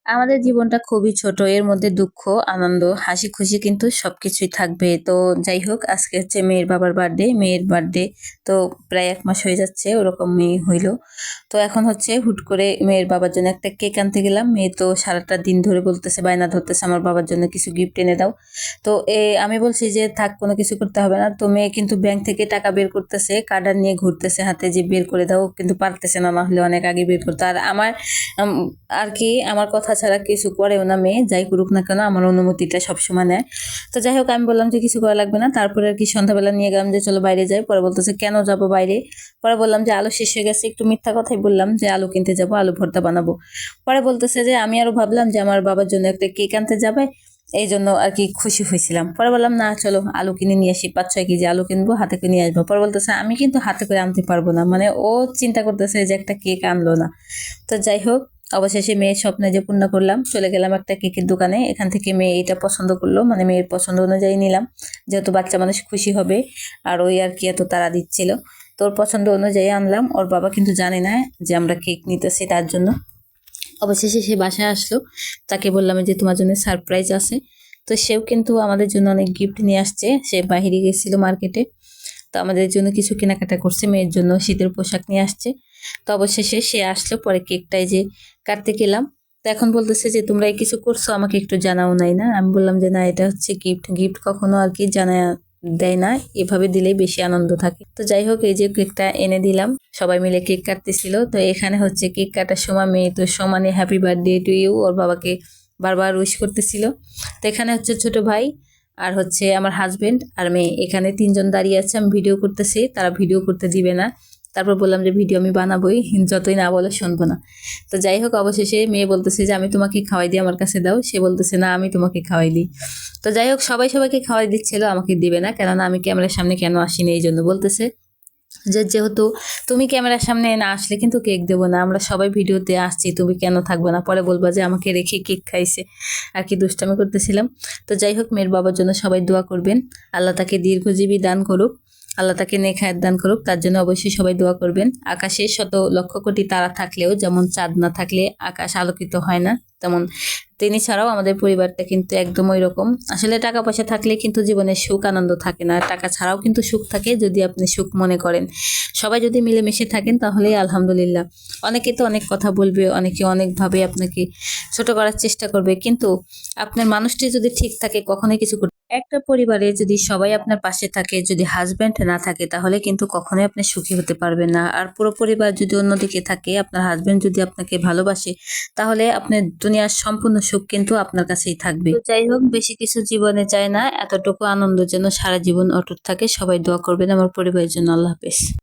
আমাদের জীবনটা খুবই ছোট। এর মধ্যে দুঃখ, আনন্দ, হাসি খুশি কিন্তু সবকিছুই থাকবে। তো যাই হোক, আজকে হচ্ছে মেয়ের বাবার বার্থডে। মেয়ের বার্থডে তো প্রায় ১ মাস হয়ে যাচ্ছে ওরকমই হইল। তো এখন হচ্ছে হুট করে মেয়ের বাবার জন্য একটা কেক আনতে গেলাম। মেয়ে তো সারাটা দিন ধরে বলতেছে, বায়না ধরতেছে আমার বাবার জন্য কিছু গিফট এনে দাও। তো আমি বলছি যে থাক, কোনো কিছু করতে হবে না। তো মেয়ে কিন্তু ব্যাংক থেকে টাকা বের করতেছে, কার্ডার নিয়ে ঘুরতেছে হাতে যে বের করে দাও, কিন্তু পারতেছে না, না হলে অনেক আগে বের করতে। আর আমার আম আর কি আমার কথা ছাড়া কিছু করেও না মেয়ে, যাই করুক না কেন আমার অনুমতিটা সবসময় নেয়। তো যাই হোক, আমি বললাম যে কিছু করা লাগবে না। তারপরে আর কি সন্ধ্যাবেলা নিয়ে গেলাম যে চলো বাইরে যাই। পরে বলতেছে কেন যাবো বাইরে? পরে বললাম যে আলু শেষ হয়ে গেছে, একটু মিথ্যা কথাই বললাম যে আলু কিনতে যাবো, আলু ভর্তা বানাবো। পরে বলতেছে যে আমি আরো ভাবলাম যে আমার বাবার জন্য একটা কেক আনতে যাবে, এই জন্য আর কি খুশি হয়েছিলাম। পরে বললাম না চলো আলু কিনে নিয়ে আসি, ৫-৬ কেজি আলু কিনবো, হাতে করে নিয়ে আসবো। পরে বলতেছে আমি কিন্তু হাতে করে আনতে পারবো না, মানে ও চিন্তা করতেছে যে একটা কেক আনলো না। তো যাই হোক, অবশেষে মেয়ের স্বপ্নে যে পূর্ণ করলাম, চলে গেলাম একটা কেকের দোকানে। এখান থেকে মেয়ে এটা পছন্দ করলো, মানে মেয়ের পছন্দ অনুযায়ী নিলাম, যেহেতু বাচ্চা মানুষ খুশি হবে। আর ওই আর কি এত তাড়া দিচ্ছিল, তোর পছন্দ অনুযায়ী আনলাম। ওর বাবা কিন্তু জানে না যে আমরা কেক নিতেছি, তার জন্য। অবশেষে সে বাসায় আসলো, তাকে বললাম যে তোমার জন্য সারপ্রাইজ আছে। তো সেও কিন্তু আমাদের জন্য অনেক গিফট নিয়ে আসছে। সে বাহিরে গেছিল মার্কেটে, তো আমাদের জন্য কিছু কেনাকাটা করছে, মেয়ের জন্য শীতের পোশাক নিয়ে আসছে। তো অবশেষে সে আসলো, পরে কেকটাই যে কাটতে গেলাম। তো এখন বলতেছে যে তোমরা এই কিছু করছো, আমাকে একটু জানাও নাই না? আমি বললাম যে না, এটা হচ্ছে গিফট, গিফট কখনো আর কি জানা দেয় না, এভাবে দিলেই বেশি আনন্দ থাকে। তো যাই হোক, এই যে কেকটা এনে দিলাম, সবাই মিলে কেক কাটতেছিল। তো এখানে হচ্ছে কেক কাটার সময় মেয়ে তো সমানে হ্যাপি বার্থডে টু ইউ ওর বাবাকে বারবার উইশ করতেছিল। তো এখানে হচ্ছে ছোট ভাই, আর হচ্ছে আমার হাজবেন্ড আর মেয়ে, এখানে ৩ জন দাঁড়িয়ে আছে। আমি ভিডিও করতেছি, তারা ভিডিও করতে দিবে না। তারপর বললাম যে ভিডিও আমি বানাবোই, যতই না বলে শুনবো না। তো যাই হোক, অবশেষে মেয়ে বলতেছে যে আমি তোমাকে খাওয়াই দিই, আমার কাছে দাও। সে বলতেছে না আমি তোমাকে খাওয়াই দিই। তো যাই হোক, সবাই সবাইকে খাওয়াই দিচ্ছিল, আমাকে দিবে না, কেননা আমি ক্যামেরার সামনে কেন আসিনি এই জন্য বলতেছে যে যেহেতু তুমি ক্যামেরার সামনে না আসলে কিন্তু কেক দেবো না, আমরা সবাই ভিডিওতে আসছি, তুমি কেন থাকবে না, পরে বলবা যে আমাকে রেখে কেক খাইছে। আর কি দুষ্টামি করতেছিলাম। তো যাই হোক, মেয়ের বাবার জন্য সবাই দোয়া করবেন, আল্লাহ তাকে দীর্ঘজীবী দান করুক, আল্লাহ তাকে নেক হায়াত দান করুক, তার জন্য অবশ্যই সবাই দোয়া করবেন। আকাশে শত লক্ষ কোটি তারা থাকলেও যেমন চাঁদ না থাকলে আকাশ আলোকিত হয় না, তেমন তিনি ছাড়াও আমাদের পরিবারটা কিন্তু একদম ওই রকম। আসলে টাকা পয়সা থাকলে কিন্তু জীবনে সুখ আনন্দ থাকে না, টাকা ছাড়াও কিন্তু সুখ থাকে যদি আপনি সুখ মনে করেন। সবাই যদি মিলেমিশে থাকেন তাহলেই আলহামদুলিল্লাহ। অনেকে তো অনেক কথা বলবে, অনেকে অনেকভাবে আপনাকে ছোট করার চেষ্টা করবে, কিন্তু আপনার মানুষটি যদি ঠিক থাকে কখনোই কিছু করতে। একটা পরিবারে যদি সবাই আপনার পাশে থাকে, যদি হাজব্যান্ড না থাকে, তাহলে কিন্তু কখনোই আপনি সুখী হতে পারবেন না। আর পুরো পরিবার যদি অন্যদিকে থাকে, আপনার হাজব্যান্ড যদি আপনাকে ভালোবাসে, তাহলে আপনার দুনিয়ার সম্পূর্ণ সুখ কিন্তু আপনার কাছেই থাকবে। তো যাই হোক, বেশি কিছু জীবনে চাই না, এতটুকু আনন্দ যেন সারা জীবন অটুট থাকে। সবাই দোয়া করবেন আমার পরিবারের জন্য। আল্লাহ হাফেজ।